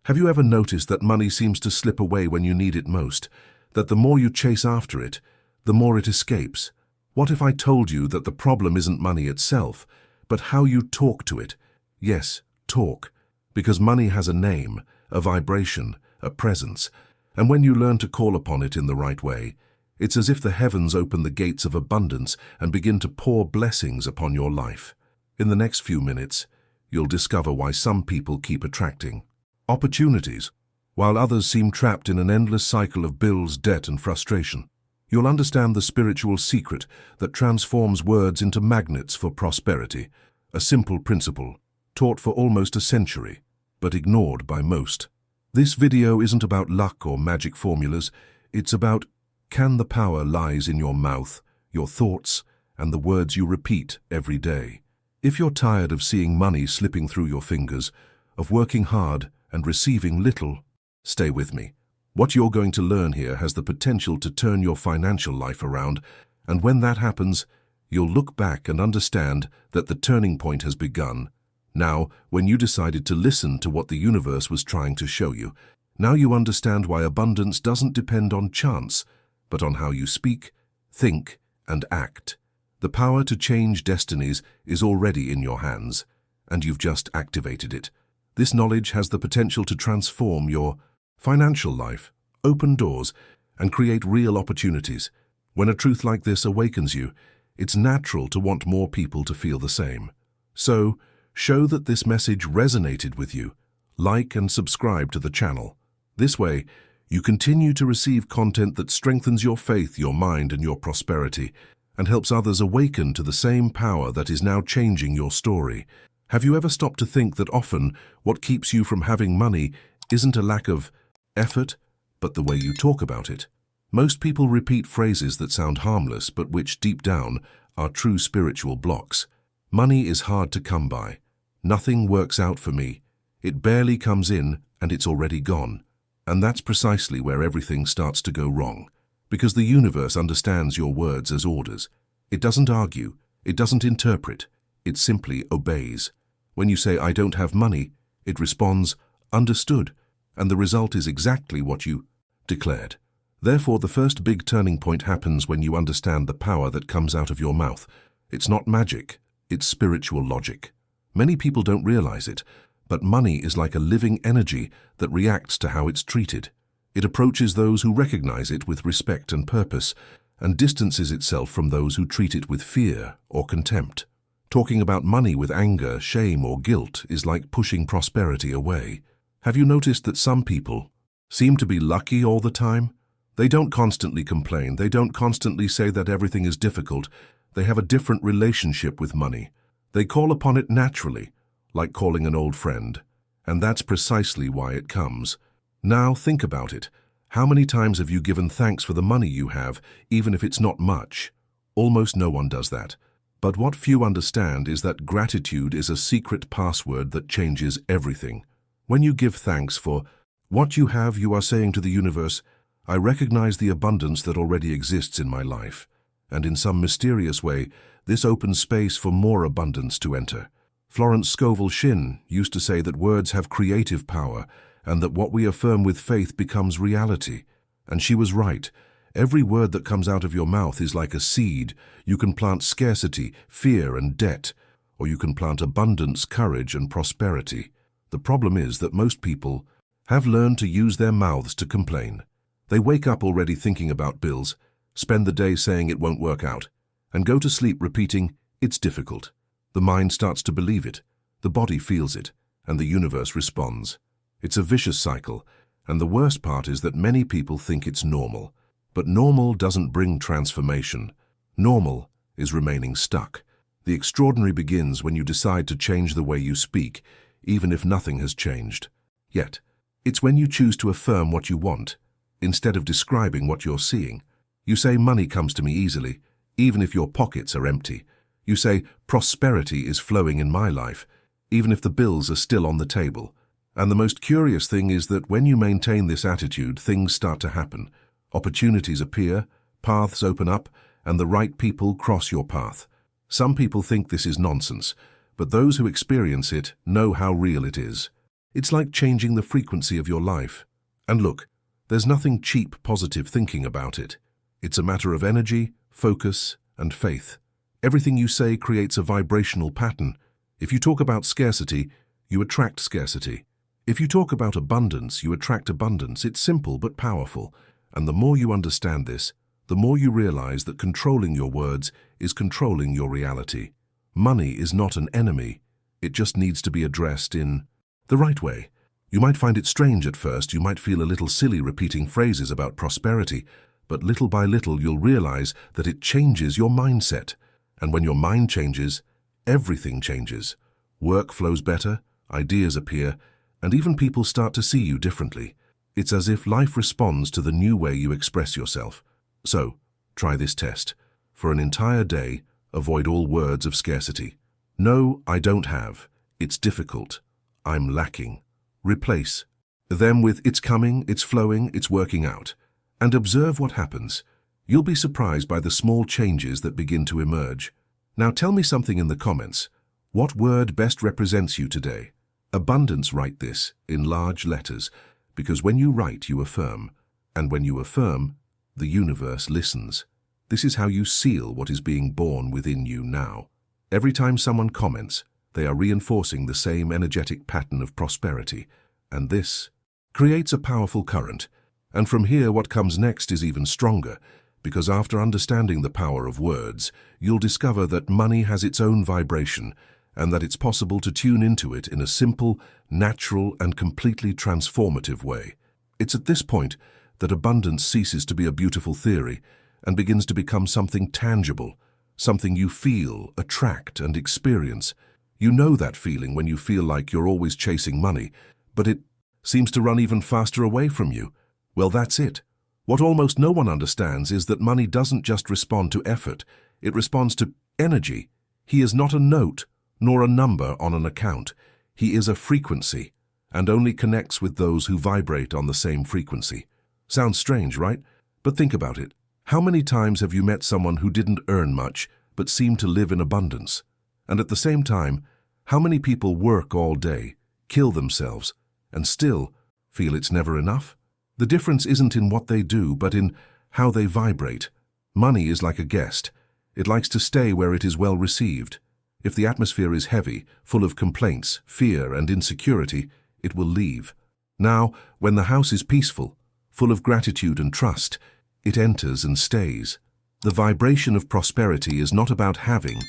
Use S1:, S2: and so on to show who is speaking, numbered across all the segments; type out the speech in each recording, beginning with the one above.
S1: Have you ever noticed that money seems to slip away when you need it most? That the more you chase after it, the more it escapes? What if I told you that the problem isn't money itself, but how you talk to it? Yes, talk. Because money has a name, a vibration, a presence, and when you learn to call upon it in the right way, it's as if the heavens open the gates of abundance and begin to pour blessings upon your life. In the next few minutes, you'll discover why some people keep attracting opportunities, while others seem trapped in an endless cycle of bills, debt, and frustration. You'll understand the spiritual secret that transforms words into magnets for prosperity, a simple principle, taught for almost a century, but ignored by most. This video isn't about luck or magic formulas, it's about can the power lies in your mouth, your thoughts, and the words you repeat every day. If you're tired of seeing money slipping through your fingers, of working hard and receiving little, stay with me. What you're going to learn here has the potential to turn your financial life around, and when that happens, you'll look back and understand that the turning point has begun. Now, when you decided to listen to what the universe was trying to show you, now you understand why abundance doesn't depend on chance, but on how you speak, think, and act. The power to change destinies is already in your hands, and you've just activated it. This knowledge has the potential to transform your financial life, open doors, and create real opportunities. When a truth like this awakens you, it's natural to want more people to feel the same. So, show that this message resonated with you. Like and subscribe to the channel. This way, you continue to receive content that strengthens your faith, your mind, and your prosperity, and helps others awaken to the same power that is now changing your story. Have you ever stopped to think that often what keeps you from having money isn't a lack of effort, but the way you talk about it? Most people repeat phrases that sound harmless, but which deep down are true spiritual blocks. Money is hard to come by. Nothing works out for me. It barely comes in and it's already gone. And that's precisely where everything starts to go wrong. Because the universe understands your words as orders. It doesn't argue. It doesn't interpret. It simply obeys. When you say, "I don't have money," it responds, "Understood." And the result is exactly what you declared. Therefore, the first big turning point happens when you understand the power that comes out of your mouth. It's not magic. It's spiritual logic. Many people don't realize it, but money is like a living energy that reacts to how it's treated. It approaches those who recognize it with respect and purpose, and distances itself from those who treat it with fear or contempt. Talking about money with anger, shame, or guilt is like pushing prosperity away. Have you noticed that some people seem to be lucky all the time? They don't constantly complain. They don't constantly say that everything is difficult. They have a different relationship with money. They call upon it naturally, like calling an old friend. And that's precisely why it comes. Now think about it. How many times have you given thanks for the money you have, even if it's not much? Almost no one does that. But what few understand is that gratitude is a secret password that changes everything. When you give thanks for what you have, you are saying to the universe, "I recognize the abundance that already exists in my life." And in some mysterious way, this opens space for more abundance to enter. Florence Scovel Shinn used to say that words have creative power and that what we affirm with faith becomes reality. And she was right. Every word that comes out of your mouth is like a seed. You can plant scarcity, fear, and debt, or you can plant abundance, courage, and prosperity. The problem is that most people have learned to use their mouths to complain. They wake up already thinking about bills, spend the day saying it won't work out, and go to sleep repeating, "It's difficult." The mind starts to believe it, the body feels it, and the universe responds. It's a vicious cycle, and the worst part is that many people think it's normal. But normal doesn't bring transformation. Normal is remaining stuck. The extraordinary begins when you decide to change the way you speak, even if nothing has changed. Yet, it's when you choose to affirm what you want, instead of describing what you're seeing. You say, "Money comes to me easily," even if your pockets are empty. You say, "Prosperity is flowing in my life," even if the bills are still on the table. And the most curious thing is that when you maintain this attitude, things start to happen. Opportunities appear, paths open up, and the right people cross your path. Some people think this is nonsense, but those who experience it know how real it is. It's like changing the frequency of your life. And look, there's nothing cheap positive thinking about it. It's a matter of energy, focus, and faith. Everything you say creates a vibrational pattern. If you talk about scarcity, you attract scarcity. If you talk about abundance, you attract abundance. It's simple but powerful. And the more you understand this, the more you realize that controlling your words is controlling your reality. Money is not an enemy. It just needs to be addressed in the right way. You might find it strange at first. You might feel a little silly repeating phrases about prosperity, but little by little you'll realize that it changes your mindset. And when your mind changes, everything changes. Work flows better, ideas appear, and even people start to see you differently. It's as if life responds to the new way you express yourself. So, try this test. For an entire day, avoid all words of scarcity. No, I don't have. It's difficult. I'm lacking. Replace them with it's coming, it's flowing, it's working out. And observe what happens. You'll be surprised by the small changes that begin to emerge. Now tell me something in the comments. What word best represents you today? Abundance. Write this in large letters, because when you write, you affirm. And when you affirm, the universe listens. This is how you seal what is being born within you now. Every time someone comments, they are reinforcing the same energetic pattern of prosperity, and this creates a powerful current. And from here, what comes next is even stronger, because after understanding the power of words, you'll discover that money has its own vibration, and that it's possible to tune into it in a simple, natural, and completely transformative way. It's at this point that abundance ceases to be a beautiful theory and begins to become something tangible, something you feel, attract, and experience. You know that feeling when you feel like you're always chasing money, but it seems to run even faster away from you. Well, that's it. What almost no one understands is that money doesn't just respond to effort, it responds to energy. He is not a note, nor a number on an account. He is a frequency, and only connects with those who vibrate on the same frequency. Sounds strange, right? But think about it. How many times have you met someone who didn't earn much, but seemed to live in abundance? And at the same time, how many people work all day, kill themselves, and still feel it's never enough? The difference isn't in what they do, but in how they vibrate. Money is like a guest. It likes to stay where it is well received. If the atmosphere is heavy, full of complaints, fear, and insecurity, it will leave. Now, when the house is peaceful, full of gratitude and trust, it enters and stays. The vibration of prosperity is not about having,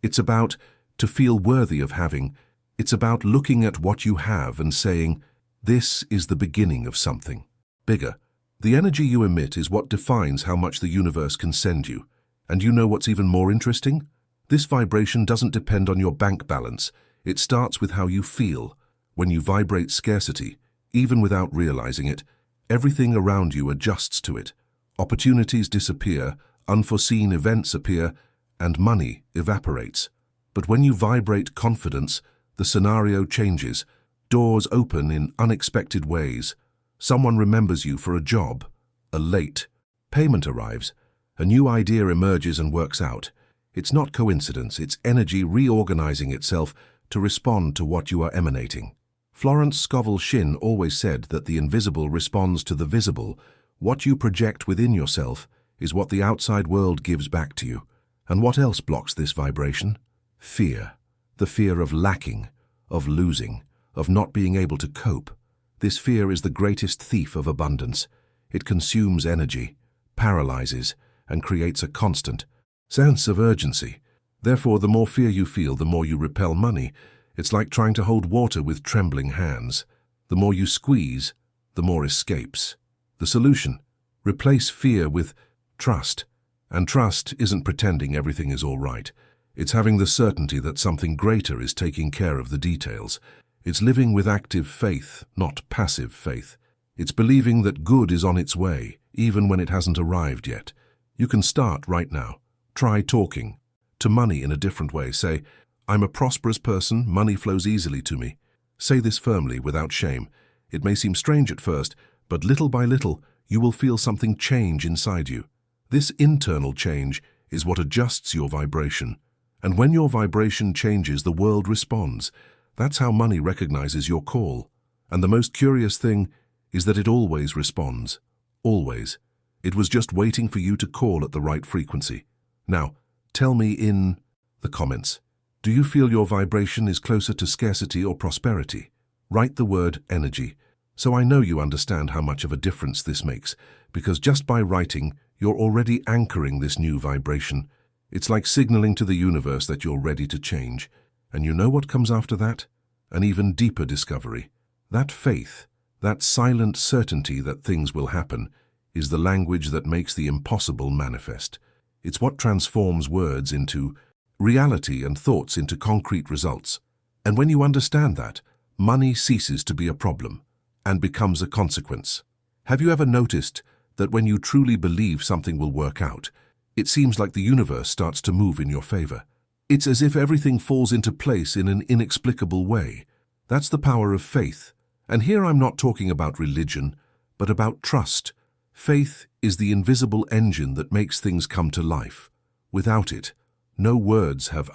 S1: it's about to feel worthy of having. It's about looking at what you have and saying, this is the beginning of something bigger. The energy you emit is what defines how much the universe can send you. And you know what's even more interesting? This vibration doesn't depend on your bank balance. It starts with how you feel. When you vibrate scarcity, even without realizing it, everything around you adjusts to it. Opportunities disappear, unforeseen events appear, and money evaporates. But when you vibrate confidence, the scenario changes. Doors open in unexpected ways. Someone remembers you for a job. A late payment arrives. A new idea emerges and works out. It's not coincidence, it's energy reorganizing itself to respond to what you are emanating. Florence Scovel Shinn always said that the invisible responds to the visible. What you project within yourself is what the outside world gives back to you. And what else blocks this vibration? Fear. The fear of lacking, of losing, of not being able to cope. This fear is the greatest thief of abundance. It consumes energy, paralyzes, and creates a constant sense of urgency. Therefore, the more fear you feel, the more you repel money. It's like trying to hold water with trembling hands. The more you squeeze, the more escapes. The solution: replace fear with trust. And trust isn't pretending everything is all right. It's having the certainty that something greater is taking care of the details. It's living with active faith, not passive faith. It's believing that good is on its way, even when it hasn't arrived yet. You can start right now. Try talking to money in a different way. Say, I'm a prosperous person, money flows easily to me. Say this firmly, without shame. It may seem strange at first, but little by little, you will feel something change inside you. This internal change is what adjusts your vibration. And when your vibration changes, the world responds. That's how money recognizes your call. And the most curious thing is that it always responds. Always. It was just waiting for you to call at the right frequency. Now, tell me in the comments, do you feel your vibration is closer to scarcity or prosperity? Write the word energy, so I know you understand how much of a difference this makes, because just by writing, you're already anchoring this new vibration. It's like signaling to the universe that you're ready to change. And you know what comes after that? An even deeper discovery. That faith, that silent certainty that things will happen, is the language that makes the impossible manifest. It's what transforms words into reality and thoughts into concrete results. And when you understand that, money ceases to be a problem and becomes a consequence. Have you ever noticed that when you truly believe something will work out, it seems like the universe starts to move in your favor? It's as if everything falls into place in an inexplicable way. That's the power of faith. And here I'm not talking about religion, but about trust. Faith is the invisible engine that makes things come to life. Without it, no words have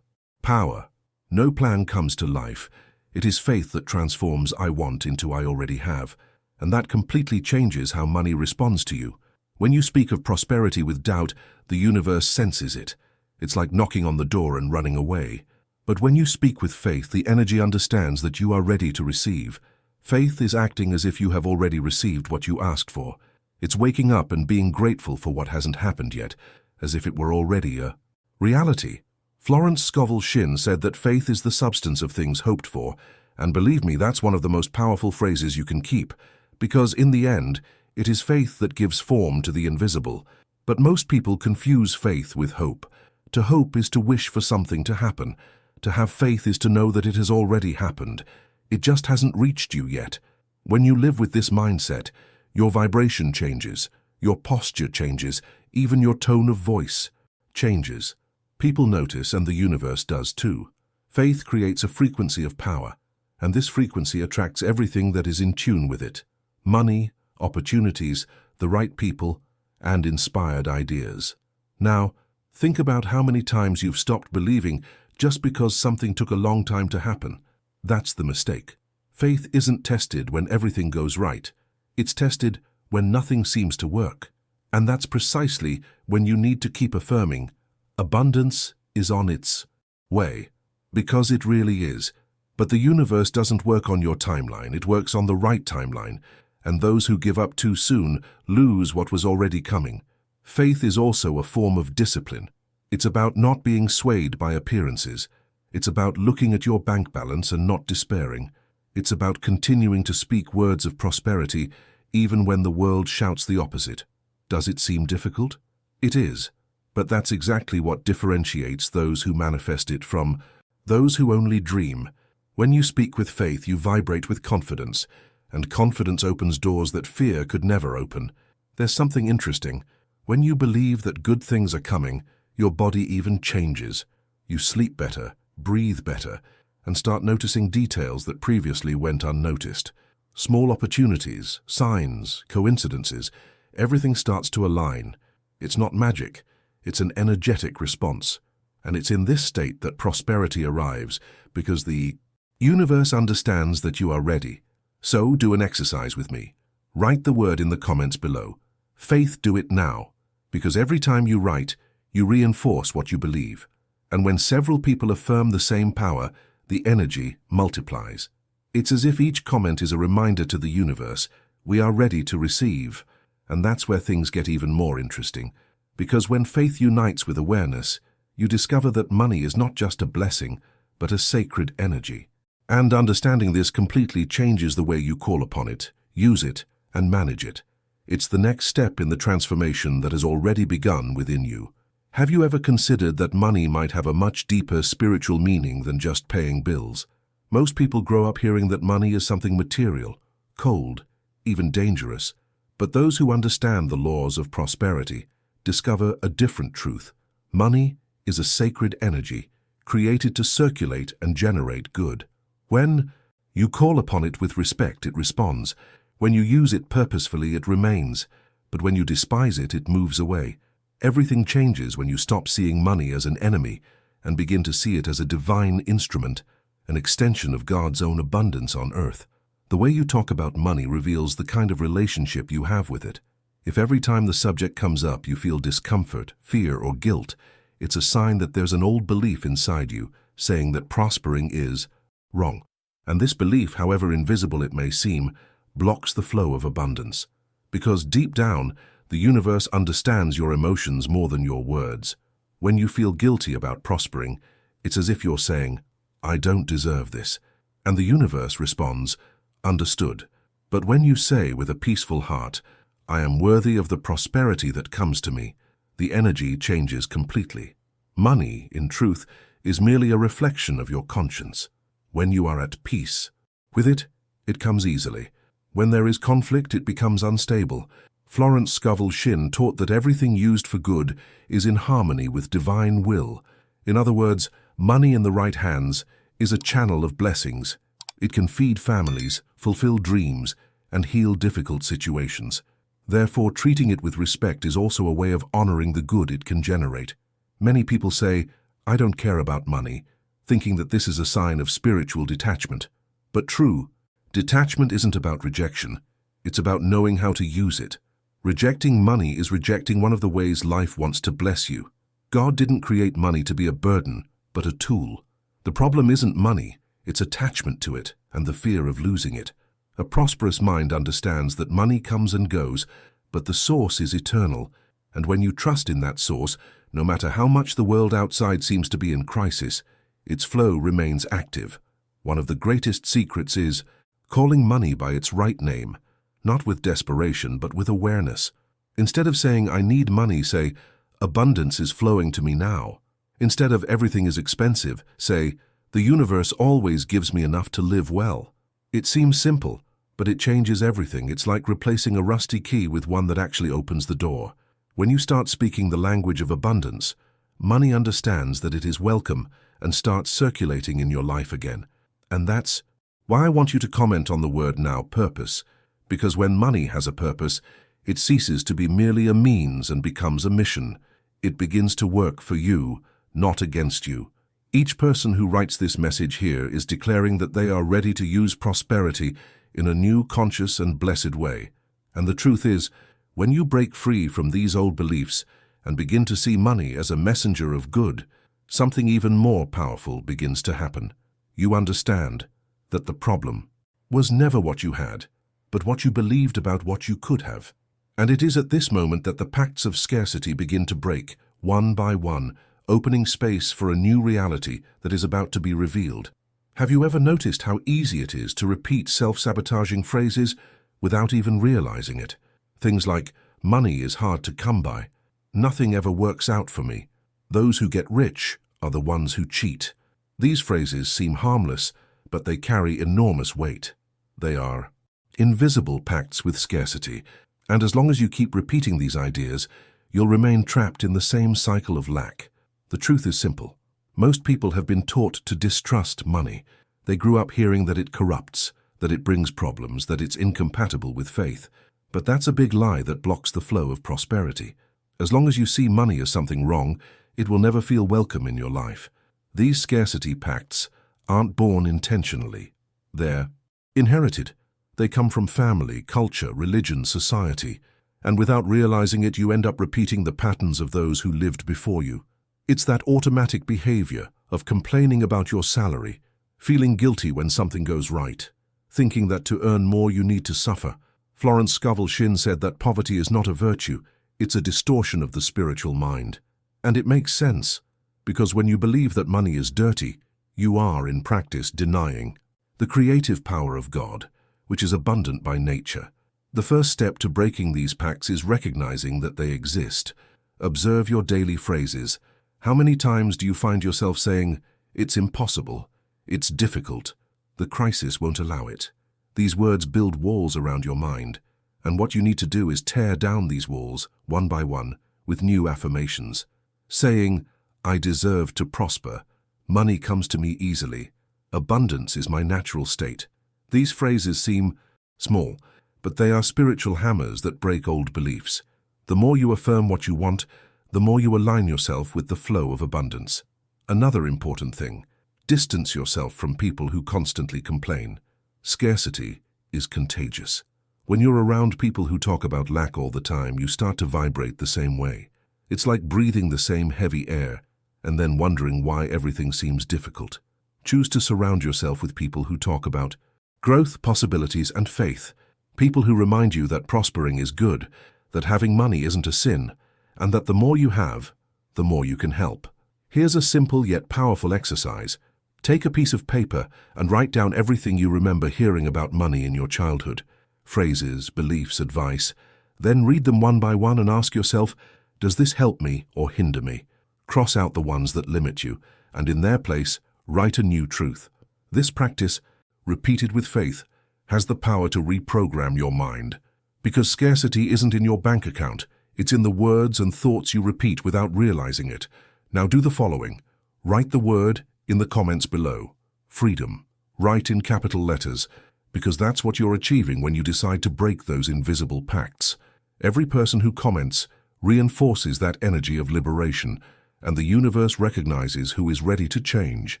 S1: power. No plan comes to life. It is faith that transforms I want into I already have, and that completely changes how money responds to you. When you speak of prosperity with doubt, the universe senses it. It's like knocking on the door and running away. But when you speak with faith, the energy understands that you are ready to receive. Faith is acting as if you have already received what you asked for. It's waking up and being grateful for what hasn't happened yet, as if it were already a reality. Florence Scovel Shinn said that faith is the substance of things hoped for, and believe me, that's one of the most powerful phrases you can keep, because in the end, it is faith that gives form to the invisible. But most people confuse faith with hope. To hope is to wish for something to happen. To have faith is to know that it has already happened. It just hasn't reached you yet. When you live with this mindset, your vibration changes, your posture changes, even your tone of voice changes. People notice, and the universe does too. Faith creates a frequency of power, and this frequency attracts everything that is in tune with it. Money, opportunities, the right people, and inspired ideas. Now, think about how many times you've stopped believing just because something took a long time to happen. That's the mistake. Faith isn't tested when everything goes right. It's tested when nothing seems to work. And that's precisely when you need to keep affirming, abundance is on its way. Because it really is. But the universe doesn't work on your timeline, it works on the right timeline. And those who give up too soon lose what was already coming. Faith is also a form of discipline. It's about not being swayed by appearances. It's about looking at your bank balance and not despairing. It's about continuing to speak words of prosperity even when the world shouts the opposite. Does it seem difficult? It is. But that's exactly what differentiates those who manifest it from those who only dream. When you speak with faith, you vibrate with confidence, and confidence opens doors that fear could never open. There's something interesting. When you believe that good things are coming, your body even changes. You sleep better, breathe better, and start noticing details that previously went unnoticed. Small opportunities, signs, coincidences, everything starts to align. It's not magic, it's an energetic response. And it's in this state that prosperity arrives, because the universe understands that you are ready. So do an exercise with me. Write the word in the comments below. Faith, do it now. Because every time you write, you reinforce what you believe. And when several people affirm the same power, the energy multiplies. It's as if each comment is a reminder to the universe, we are ready to receive. And that's where things get even more interesting. Because when faith unites with awareness, you discover that money is not just a blessing, but a sacred energy. And understanding this completely changes the way you call upon it, use it, and manage it. It's the next step in the transformation that has already begun within you. Have you ever considered that money might have a much deeper spiritual meaning than just paying bills? Most people grow up hearing that money is something material, cold, even dangerous. But those who understand the laws of prosperity discover a different truth. Money is a sacred energy, created to circulate and generate good. When you call upon it with respect, it responds. When you use it purposefully, it remains. But when you despise it, it moves away. Everything changes when you stop seeing money as an enemy and begin to see it as a divine instrument, an extension of God's own abundance on earth. The way you talk about money reveals the kind of relationship you have with it. If every time the subject comes up you feel discomfort, fear, or guilt, it's a sign that there's an old belief inside you saying that prospering is wrong. And this belief, however invisible it may seem, blocks the flow of abundance. Because deep down, the universe understands your emotions more than your words. When you feel guilty about prospering, it's as if you're saying, "I don't deserve this." And the universe responds, "Understood." But when you say with a peaceful heart, "I am worthy of the prosperity that comes to me," the energy changes completely. Money, in truth, is merely a reflection of your conscience. When you are at peace with it, it comes easily. When there is conflict, it becomes unstable. Florence Scovel Shinn taught that everything used for good is in harmony with divine will. In other words, money in the right hands is a channel of blessings. It can feed families, fulfill dreams, and heal difficult situations. Therefore, treating it with respect is also a way of honoring the good it can generate. Many people say, "I don't care about money," thinking that this is a sign of spiritual detachment. But true detachment isn't about rejection. It's about knowing how to use it. Rejecting money is rejecting one of the ways life wants to bless you. God didn't create money to be a burden, but a tool. The problem isn't money, it's attachment to it and the fear of losing it. A prosperous mind understands that money comes and goes, but the source is eternal. And when you trust in that source, no matter how much the world outside seems to be in crisis, its flow remains active. One of the greatest secrets is calling money by its right name, not with desperation, but with awareness. Instead of saying, "I need money," say, "Abundance is flowing to me now." Instead of "Everything is expensive," say, "The universe always gives me enough to live well." It seems simple, but it changes everything. It's like replacing a rusty key with one that actually opens the door. When you start speaking the language of abundance, money understands that it is welcome and starts circulating in your life again. And that's why I want you to comment on the word now, purpose. Because when money has a purpose, it ceases to be merely a means and becomes a mission. It begins to work for you, not against you. Each person who writes this message here is declaring that they are ready to use prosperity in a new, conscious, and blessed way. And the truth is, when you break free from these old beliefs and begin to see money as a messenger of good, something even more powerful begins to happen. You understand that the problem was never what you had, but what you believed about what you could have. And it is at this moment that the pacts of scarcity begin to break, one by one, opening space for a new reality that is about to be revealed. Have you ever noticed how easy it is to repeat self-sabotaging phrases without even realizing it? Things like, "Money is hard to come by," "Nothing ever works out for me," "Those who get rich are the ones who cheat." These phrases seem harmless, but they carry enormous weight. They are invisible pacts with scarcity, and as long as you keep repeating these ideas, you'll remain trapped in the same cycle of lack. The truth is simple. Most people have been taught to distrust money. They grew up hearing that it corrupts, that it brings problems, that it's incompatible with faith. But that's a big lie that blocks the flow of prosperity. As long as you see money as something wrong, it will never feel welcome in your life. These scarcity pacts aren't born intentionally. They're inherited. They come from family, culture, religion, society. And without realizing it, you end up repeating the patterns of those who lived before you. It's that automatic behavior of complaining about your salary, feeling guilty when something goes right, thinking that to earn more you need to suffer. Florence Scovel Shinn said that poverty is not a virtue, it's a distortion of the spiritual mind. And it makes sense, because when you believe that money is dirty, you are, in practice, denying the creative power of God, which is abundant by nature. The first step to breaking these pacts is recognizing that they exist. Observe your daily phrases. How many times do you find yourself saying, "It's impossible," "It's difficult," "The crisis won't allow it"? These words build walls around your mind, and what you need to do is tear down these walls, one by one, with new affirmations. Saying, "I deserve to prosper," "Money comes to me easily," "Abundance is my natural state." These phrases seem small, but they are spiritual hammers that break old beliefs. The more you affirm what you want, the more you align yourself with the flow of abundance. Another important thing, distance yourself from people who constantly complain. Scarcity is contagious. When you're around people who talk about lack all the time, you start to vibrate the same way. It's like breathing the same heavy air and then wondering why everything seems difficult. Choose to surround yourself with people who talk about growth, possibilities, and faith. People who remind you that prospering is good, that having money isn't a sin, and that the more you have, the more you can help. Here's a simple yet powerful exercise. Take a piece of paper and write down everything you remember hearing about money in your childhood. Phrases, beliefs, advice. Then read them one by one and ask yourself, does this help me or hinder me? Cross out the ones that limit you, and in their place, write a new truth. This practice, repeated with faith, has the power to reprogram your mind. Because scarcity isn't in your bank account, it's in the words and thoughts you repeat without realizing it. Now do the following. Write the word in the comments below. Freedom. Write in capital letters, because that's what you're achieving when you decide to break those invisible pacts. Every person who comments reinforces that energy of liberation, and the universe recognizes who is ready to change.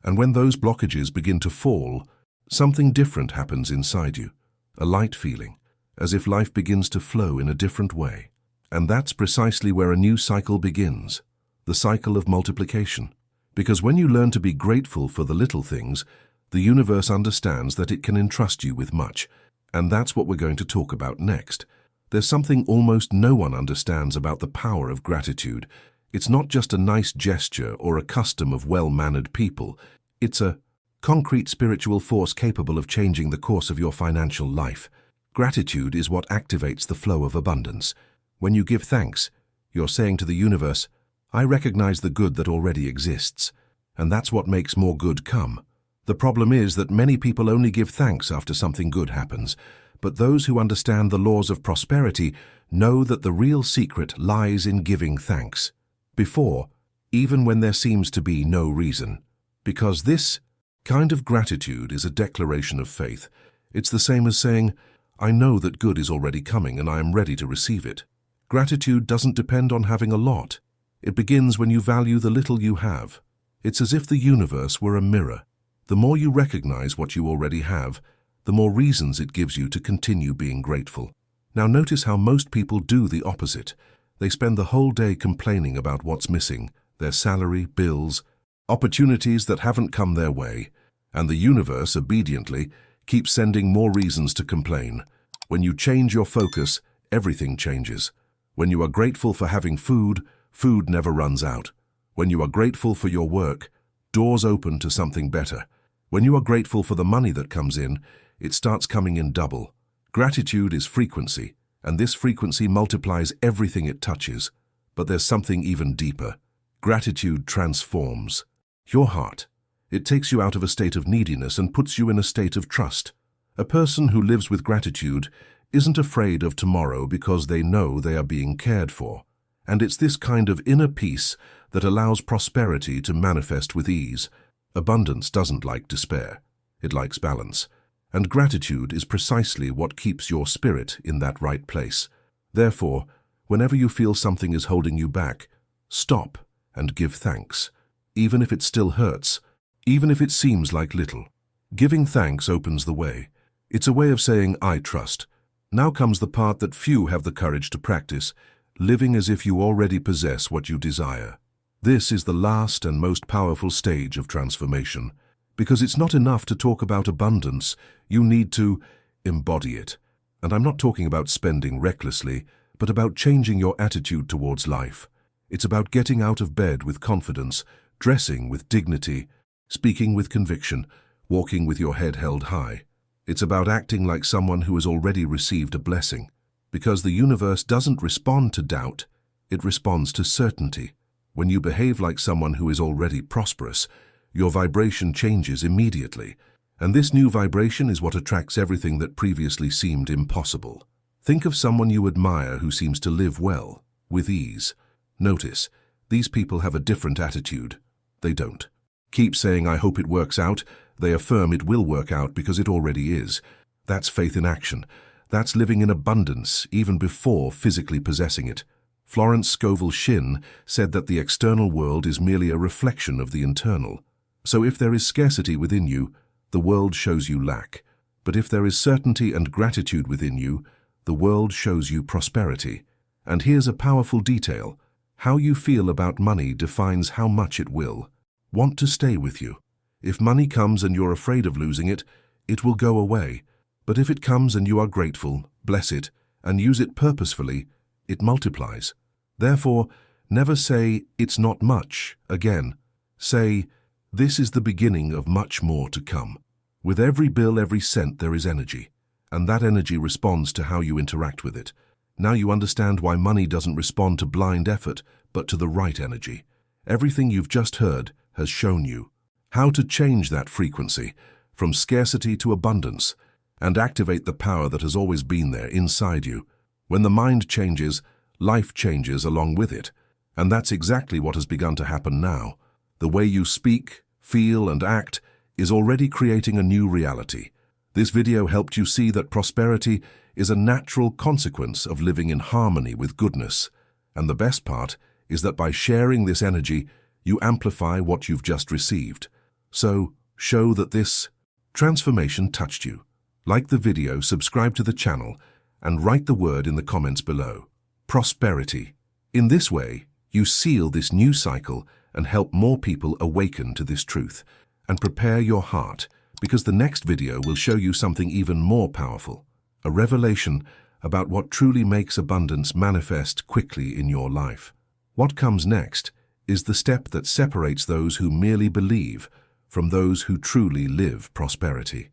S1: And when those blockages begin to fall, something different happens inside you. A light feeling, as if life begins to flow in a different way. And that's precisely where a new cycle begins, the cycle of multiplication. Because when you learn to be grateful for the little things, the universe understands that it can entrust you with much. And that's what we're going to talk about next. There's something almost no one understands about the power of gratitude. It's not just a nice gesture or a custom of well-mannered people. It's a concrete spiritual force capable of changing the course of your financial life. Gratitude is what activates the flow of abundance. When you give thanks, you're saying to the universe, I recognize the good that already exists, and that's what makes more good come. The problem is that many people only give thanks after something good happens, but those who understand the laws of prosperity know that the real secret lies in giving thanks. Before, even when there seems to be no reason. Because this kind of gratitude is a declaration of faith. It's the same as saying, I know that good is already coming and I am ready to receive it. Gratitude doesn't depend on having a lot. It begins when you value the little you have. It's as if the universe were a mirror. The more you recognize what you already have, the more reasons it gives you to continue being grateful. Now notice how most people do the opposite. They spend the whole day complaining about what's missing, their salary, bills, opportunities that haven't come their way, and the universe, obediently, keeps sending more reasons to complain. When you change your focus, everything changes. When you are grateful for having food, food never runs out. When you are grateful for your work, doors open to something better. When you are grateful for the money that comes in, it starts coming in double. Gratitude is frequency, and this frequency multiplies everything it touches. But there's something even deeper. Gratitude transforms your heart. It takes you out of a state of neediness and puts you in a state of trust. A person who lives with gratitude isn't afraid of tomorrow because they know they are being cared for. And it's this kind of inner peace that allows prosperity to manifest with ease. Abundance doesn't like despair. It likes balance. And gratitude is precisely what keeps your spirit in that right place. Therefore, whenever you feel something is holding you back, stop and give thanks. Even if it still hurts, even if it seems like little. Giving thanks opens the way. It's a way of saying, I trust. Now comes the part that few have the courage to practice, living as if you already possess what you desire. This is the last and most powerful stage of transformation. Because it's not enough to talk about abundance, you need to embody it. And I'm not talking about spending recklessly, but about changing your attitude towards life. It's about getting out of bed with confidence, dressing with dignity, speaking with conviction, walking with your head held high. It's about acting like someone who has already received a blessing. Because the universe doesn't respond to doubt, it responds to certainty. When you behave like someone who is already prosperous, your vibration changes immediately. And this new vibration is what attracts everything that previously seemed impossible. Think of someone you admire who seems to live well, with ease. Notice, these people have a different attitude. They don't keep saying, I hope it works out. They affirm it will work out because it already is. That's faith in action. That's living in abundance even before physically possessing it. Florence Scovel Shinn said that the external world is merely a reflection of the internal. So if there is scarcity within you, the world shows you lack. But if there is certainty and gratitude within you, the world shows you prosperity. And here's a powerful detail. How you feel about money defines how much it will want to stay with you. If money comes and you're afraid of losing it, it will go away. But if it comes and you are grateful, bless it, and use it purposefully, it multiplies. Therefore, never say, "It's not much," again. Say, "This is the beginning of much more to come." With every bill, every cent, there is energy, and that energy responds to how you interact with it. Now you understand why money doesn't respond to blind effort, but to the right energy. Everything you've just heard has shown you how to change that frequency from scarcity to abundance and activate the power that has always been there inside you. When the mind changes, life changes along with it. And that's exactly what has begun to happen now. The way you speak, feel, and act is already creating a new reality. This video helped you see that prosperity is a natural consequence of living in harmony with goodness. And the best part is that by sharing this energy, you amplify what you've just received. So, show that this transformation touched you. Like the video, subscribe to the channel, and write the word in the comments below. Prosperity. In this way, you seal this new cycle and help more people awaken to this truth. And prepare your heart, because the next video will show you something even more powerful, a revelation about what truly makes abundance manifest quickly in your life. What comes next is the step that separates those who merely believe from those who truly live prosperity.